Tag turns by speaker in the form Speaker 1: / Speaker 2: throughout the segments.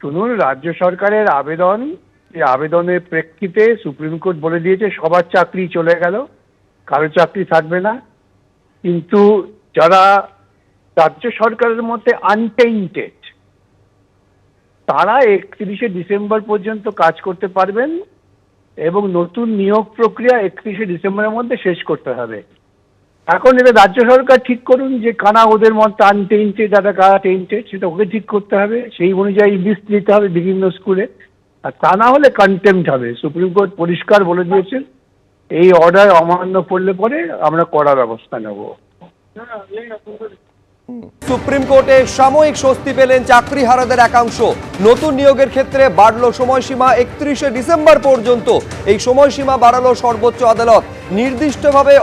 Speaker 1: শুনুন, রাজ্য সরকারের আবেদন, এই আবেদনের প্রেক্ষিতে সুপ্রিম কোর্ট বলে দিয়েছে সবার চাকরি চলে গেল, কারো চাকরি থাকবে না। কিন্তু যারা রাজ্য সরকারের মধ্যে আনটেইন্টেড, তারা 31শে ডিসেম্বর পর্যন্ত কাজ করতে পারবেন এবং নতুন নিয়োগ প্রক্রিয়া 31শে ডিসেম্বরের মধ্যে শেষ করতে হবে। এখন এটা রাজ্য সরকার ঠিক করুন যে কারা ওদের মধ্যে আনটেইন্টেড আর কারা টেইন্টেড, সেটা ওকে ঠিক করতে হবে। সেই অনুযায়ী লিস্ট দিতে হবে বিভিন্ন স্কুলে, আর তা না হলে কন্টেম্পট হবে। সুপ্রিম কোর্ট পরিষ্কার বলে দিয়েছেন এই অর্ডার অমান্য করলে পরে আমরা কড়া ব্যবস্থা নেব।
Speaker 2: সুপ্রিম কোর্টে সাময়িক স্বস্তি পেলেন চাকরিহারাদের একাংশ। নতুন নিয়োগের ক্ষেত্রে বাড়লো সময়সীমা 31শে ডিসেম্বর পর্যন্ত। এই সময়সীমা বাড়ালো সর্বোচ্চ আদালত। নির্দিষ্টভাবে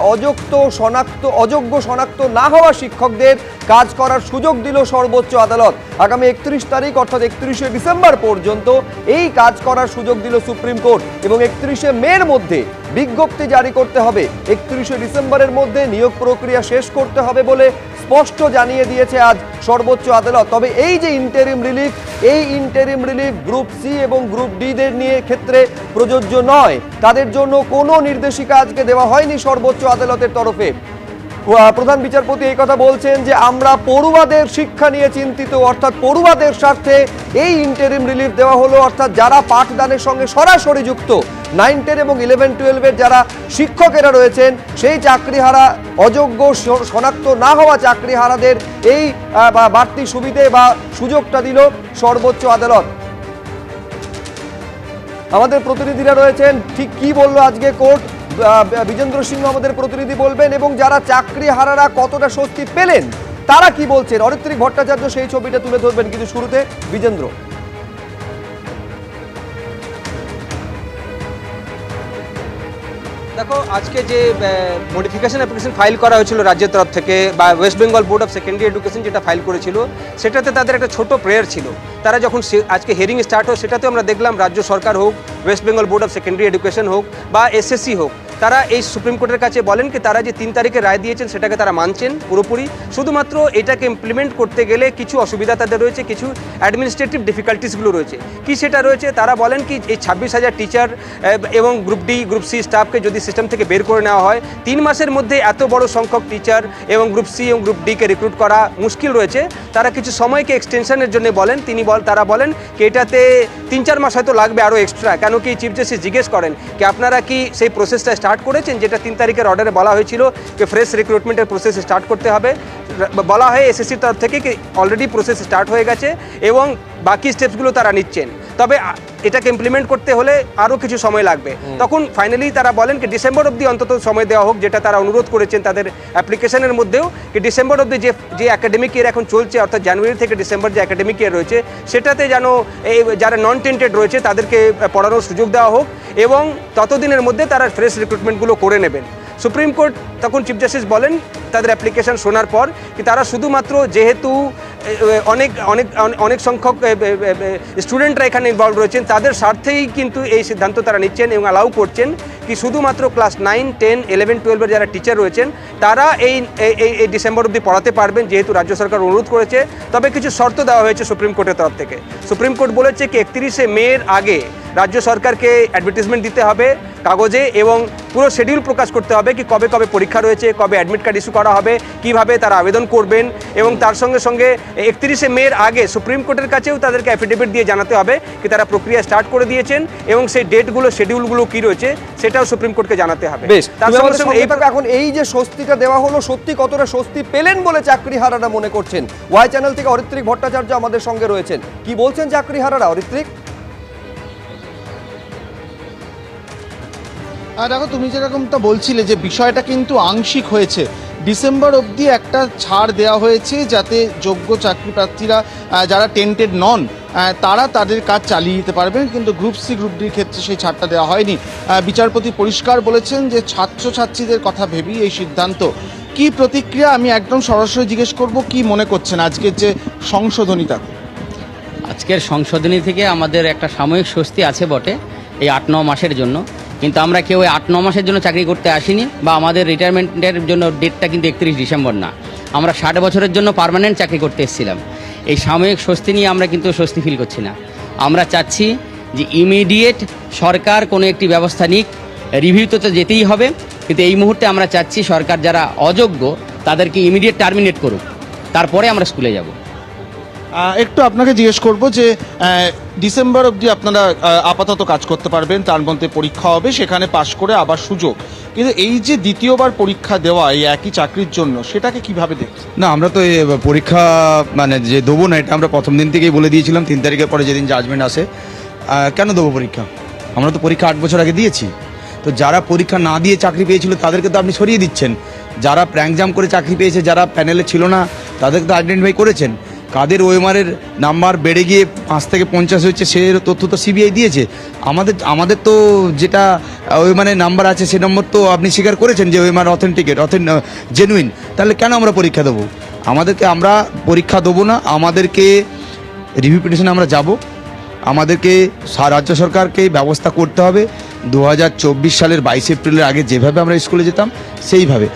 Speaker 2: অযোগ্য শনাক্ত না হওয়া শিক্ষকদের কাজ করার সুযোগ দিল সর্বোচ্চ আদালত। আগামী 31 তারিখ অর্থাৎ 31শে ডিসেম্বর পর্যন্ত এই কাজ করার সুযোগ দিল সুপ্রিম কোর্ট এবং 31শে মের মধ্যে বিজ্ঞপ্তি জারি করতে হবে। 31শে ডিসেম্বরের মধ্যে নিয়োগ প্রক্রিয়া শেষ করতে হবে বলে স্পষ্ট জানিয়ে দিয়েছে আজ সর্বোচ্চ আদালত। তবে এই যে ইন্টারিম রিলিফ গ্রুপ সি এবং গ্রুপ ডি দের নিয়ে ক্ষেত্রে প্রযোজ্য নয়। তাদের জন্য কোনো নির্দেশিকা আজকে দেওয়া হয়নি সর্বোচ্চ আদালতের তরফে। প্রধান বিচারপতি এই কথা বলছেন যে আমরা পড়ুয়াদের শিক্ষা নিয়ে চিন্তিত, অর্থাৎ পড়ুয়াদের স্বার্থে এই ইন্টারিম রিলিফ দেওয়া হলো। অর্থাৎ যারা পাঠদানের সঙ্গে সরাসরি যুক্ত, 9, 10 এবং 11, 12-এর যারা শিক্ষকেরা রয়েছেন, সেই চাকরিহারা, অযোগ্য শনাক্ত না হওয়া চাকরিহারাদের এই বাড়তি সুবিধে বা সুযোগটা দিল সর্বোচ্চ আদালত। আমাদের প্রতিনিধিরা রয়েছেন, ঠিক কি বললো আজকে কোর্ট, বিজেন্দ্র সিংহ আমাদের প্রতিনিধি বলবেন, এবং যারা চাকরিহারারা কতটা স্বস্তি পেলেন তারা কি বলছেন, অরিত্রিক ভট্টাচার্য সেই ছবিটা তুলে ধরবেন। কিন্তু শুরুতে বিজেন্দ্র।
Speaker 3: দেখো, আজকে যে মডিফিকেশন অ্যাপ্লিকেশন ফাইল করা হয়েছিল রাজ্যের তরফ থেকে বা West Bengal board of secondary education যেটা ফাইল করেছিল, সেটাতে তাদের একটা ছোট প্রেয়ার ছিল। তারা যখন আজকে হিয়ারিং স্টার্ট হয়, সেটাতে আমরা দেখলাম রাজ্য সরকার হোক, West Bengal board of secondary education হোক বা এসএসসি হোক, তারা এই সুপ্রিম কোর্টের কাছে বলেন কি তারা যে 3 তারিখে রায় দিয়েছেন সেটাকে তারা মানছেন পুরোপুরি। শুধুমাত্র এটাকে ইমপ্লিমেন্ট করতে গেলে কিছু অসুবিধা তাদের রয়েছে, কিছু অ্যাডমিনিস্ট্রেটিভ ডিফিকাল্টিসগুলো রয়েছে। কি সেটা রয়েছে, তারা বলেন কি এই 26,000 টিচার এবং গ্রুপ ডি গ্রুপ সি স্টাফকে যদি সিস্টেম থেকে বের করে নেওয়া হয়, 3 মাসের মধ্যে এত বড় সংখ্যক টিচার এবং গ্রুপ সি এবং গ্রুপ ডিকে রিক্রুট করা মুশকিল রয়েছে। তারা কিছু সময়কে এক্সটেনশনের জন্য বলেন। তারা বলেন কি এটাতে 3-4 মাস হয়তো লাগবে আরও এক্সট্রা। কেন কি চিফ জাস্টিস জিজ্ঞেস করেন কি আপনারা কি সেই প্রসেসটা স্টার্ট করেছেন, যেটা 3 তারিখের অর্ডারে বলা হয়েছিল যে ফ্রেশ রিক্রুটমেন্টের প্রসেস স্টার্ট করতে হবে। বলা হয় এসএসসির তরফ থেকে কি অলরেডি প্রসেস স্টার্ট হয়ে গেছে এবং বাকি স্টেপসগুলো তারা নিচ্ছেন, তবে এটাকে ইমপ্লিমেন্ট করতে হলে আরও কিছু সময় লাগবে। তখন ফাইনালি তারা বলেন কি ডিসেম্বর অবধি অন্তত সময় দেওয়া হোক, যেটা তারা অনুরোধ করেছেন তাদের অ্যাপ্লিকেশনের মধ্যেও, কি ডিসেম্বর অবধি যে একাডেমিক ইয়ার এখন চলছে, অর্থাৎ জানুয়ারি থেকে ডিসেম্বর যে একাডেমিক ইয়ার রয়েছে, সেটাতে যেন এই যারা নন টেন্টেড রয়েছে তাদেরকে পড়ানোর সুযোগ দেওয়া হোক এবং ততদিনের মধ্যে তারা ফ্রেশ রিক্রুটমেন্টগুলো করে নেবেন। সুপ্রিম কোর্ট তখন চিফ জাস্টিস বলেন তাদের অ্যাপ্লিকেশন শোনার পর কি তারা শুধুমাত্র যেহেতু অনেক সংখ্যক স্টুডেন্টরা এখানে ইনভলভ রয়েছেন, তাদের স্বার্থেই কিন্তু এই সিদ্ধান্ত তারা নিচ্ছেন এবং অ্যালাউ করছেন কি শুধুমাত্র ক্লাস 9, 10, 11, 12-এর যারা টিচার রয়েছেন তারা এই ডিসেম্বর অবধি পড়াতে পারবেন, যেহেতু রাজ্য সরকার অনুরোধ করেছে। তবে কিছু শর্ত দেওয়া হয়েছে সুপ্রিম কোর্টের তরফ থেকে। সুপ্রিম কোর্ট বলেছে কি 31শে মের আগে রাজ্য সরকারকে অ্যাডভার্টিজমেন্ট দিতে হবে কাগজে এবং পুরো শিডিউল প্রকাশ করতে হবে কি কবে কবে পরীক্ষা রয়েছে, কবে অ্যাডমিট কার্ড ইস্যু করা হবে, কিভাবে তারা আবেদন করবেন, এবং তার সঙ্গে সঙ্গে 31শে মের আগে সুপ্রিম কোর্টের কাছেও তাদেরকে অ্যাফিডেভিট দিয়ে জানাতে হবে কি তারা প্রক্রিয়া স্টার্ট করে দিয়েছেন এবং সেই ডেটগুলো শিডিউলগুলো কী রয়েছে সেটাও সুপ্রিম কোর্টকে জানাতে হবে।
Speaker 2: তার সঙ্গে সঙ্গে এখন এই যে স্বস্তিটা দেওয়া হলো, সত্যি কতটা স্বস্তি পেলেন বলে চাকরিহারারা মনে করছেন? ওয়াই চ্যানেল থেকে অরিত্রিক ভট্টাচার্য আমাদের সঙ্গে রয়েছেন, কি বলছেন চাকরিহারারা? অরিত্রিক।
Speaker 4: দেখো, তুমি যেরকমটা বলছিলে যে বিষয়টা কিন্তু আংশিক হয়েছে। ডিসেম্বর অবধি একটা ছাড় দেওয়া হয়েছে যাতে যোগ্য চাকরি প্রার্থীরা যারা টেন্টেড নন তারা তাদের কাজ চালিয়ে যেতে পারবেন, কিন্তু গ্রুপ সি গ্রুপ ডির ক্ষেত্রে সেই ছাড়টা দেওয়া হয়নি। বিচারপতি পরিষ্কার বলেছেন যে ছাত্রছাত্রীদের কথা ভেবেই এই সিদ্ধান্ত। কি প্রতিক্রিয়া, আমি একদম সরাসরি জিজ্ঞেস করব, কি মনে করছেন আজকের যে সংশোধনীটা?
Speaker 5: আজকের সংশোধনী থেকে আমাদের একটা সাময়িক স্বস্তি আছে বটে এই 8-9 মাসের জন্য, কিন্তু আমরা কেউ 8-9 মাসের জন্য চাকরি করতে আসিনি বা আমাদের রিটায়ারমেন্টের জন্য ডেটটা কিন্তু 31 ডিসেম্বর না, আমরা 60 বছরের জন্য পার্মানেন্ট চাকরি করতে এসেছিলাম। এই সাময়িক স্বস্তি নিয়ে আমরা কিন্তু স্বস্তি ফিল করছি না। আমরা চাচ্ছি যে ইমিডিয়েট সরকার কোনো একটি ব্যবস্থা নিক। রিভিউতে তো যেতেই হবে, কিন্তু এই মুহূর্তে আমরা চাচ্ছি সরকার যারা অযোগ্য তাদেরকে ইমিডিয়েট টার্মিনেট করুক, তারপরে আমরা স্কুলে যাব।
Speaker 4: একটু আপনাকে জিজ্ঞেস করব যে ডিসেম্বর অবধি আপনারা আপাতত কাজ করতে পারবেন, তার মধ্যে পরীক্ষা হবে, সেখানে পাশ করে আবার সুযোগ, কিন্তু এই যে দ্বিতীয়বার পরীক্ষা দেওয়া এই একই চাকরির জন্য, সেটাকে কিভাবে দেখছেন?
Speaker 6: না, আমরা তো এই পরীক্ষা মানে যে দেবো না, এটা আমরা প্রথম দিন থেকেই বলে দিয়েছিলাম। 3 তারিখের পরে যেদিন জাজমেন্ট আসে, কেন দেবো পরীক্ষা? আমরা তো পরীক্ষা 8 বছর আগে দিয়েছি। তো যারা পরীক্ষা না দিয়ে চাকরি পেয়েছিল তাদেরকে তো আপনি সরিয়ে দিচ্ছেন। যারা প্র্যাঙ্ক জাম করে চাকরি পেয়েছে, যারা প্যানেলে ছিল না, তাদেরকে তো আইডেন্টিফাই করেছেন। কাদের ওএমআরের নাম্বার বেড়ে গিয়ে 5 থেকে 50 হচ্ছে, সে তথ্য তো সিবিআই দিয়েছে। আমাদের তো যেটা ওএমআরের নাম্বার আছে সে নম্বর তো আপনি স্বীকার করেছেন যে ওএমআর জেনুইন। তাহলে কেন আমরা পরীক্ষা দেবো? আমরা পরীক্ষা দেবো না, আমাদেরকে রিভিউ পিটিশনে আমরা যাব। আমাদেরকে রাজ্য সরকারকে ব্যবস্থা করতে হবে 2024 সালের 22 এপ্রিলের আগে যেভাবে আমরা স্কুলে যেতাম সেইভাবে।